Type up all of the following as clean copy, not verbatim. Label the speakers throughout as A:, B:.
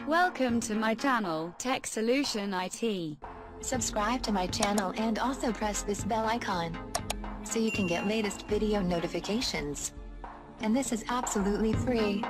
A: Welcome to my channel, Techsolution IT.
B: Subscribe to my channel and also press this bell icon so you can get latest video notifications. And this is absolutely free.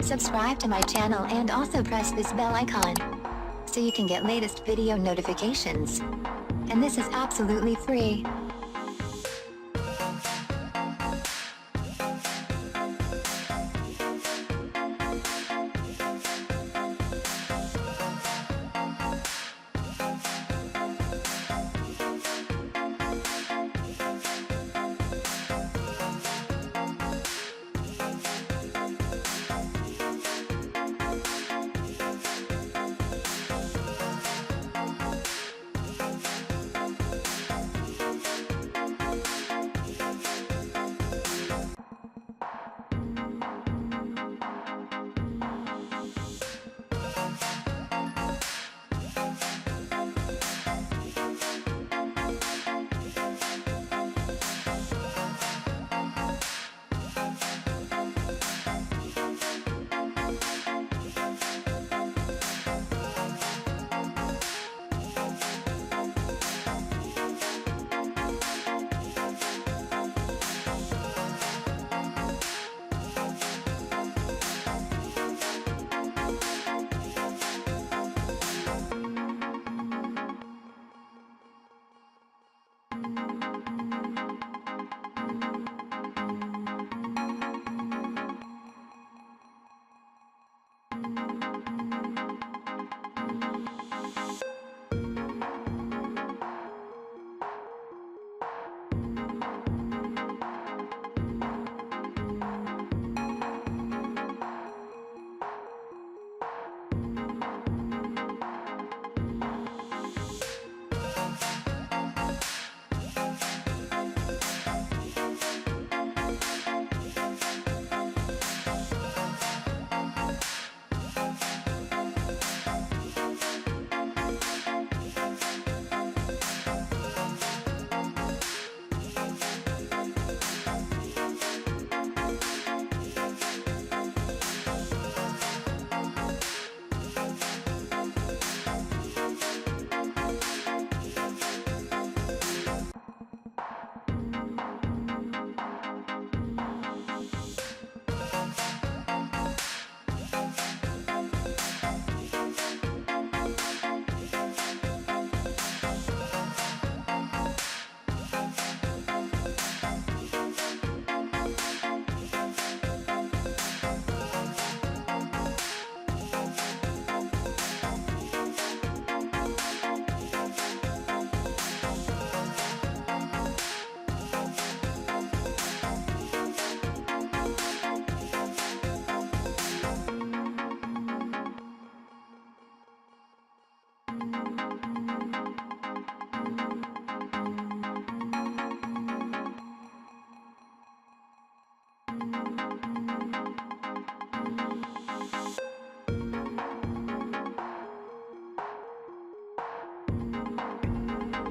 B: Subscribe to my channel and also press this bell icon so you can get latest video notifications. And this is absolutely free.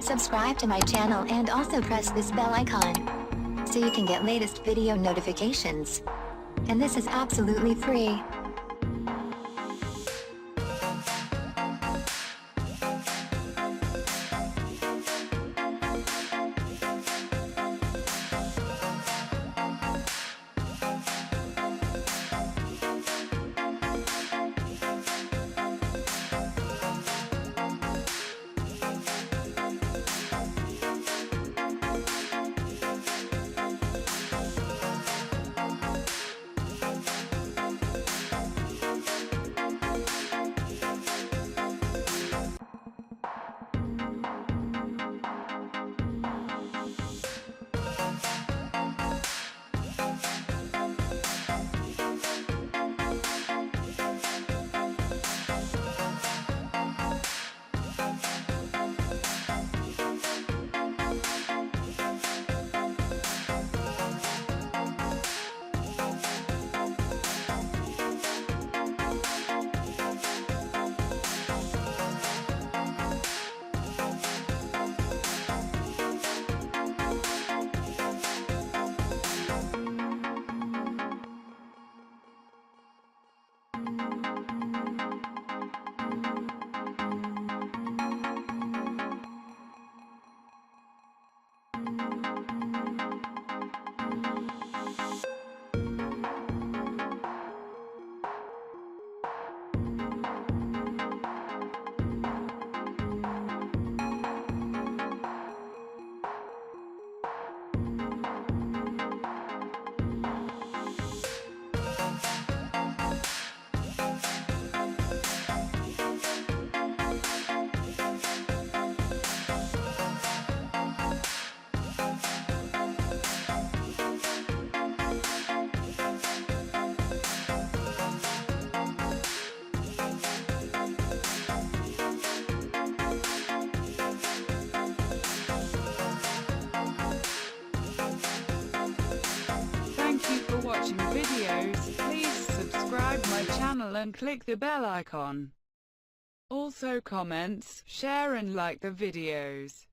B: Subscribe to my channel and also press this bell icon so you can get latest video notifications. And this is absolutely free.
C: Thank you for watching videos. Please subscribe my channel and click the bell icon. Also comments, share and like the videos.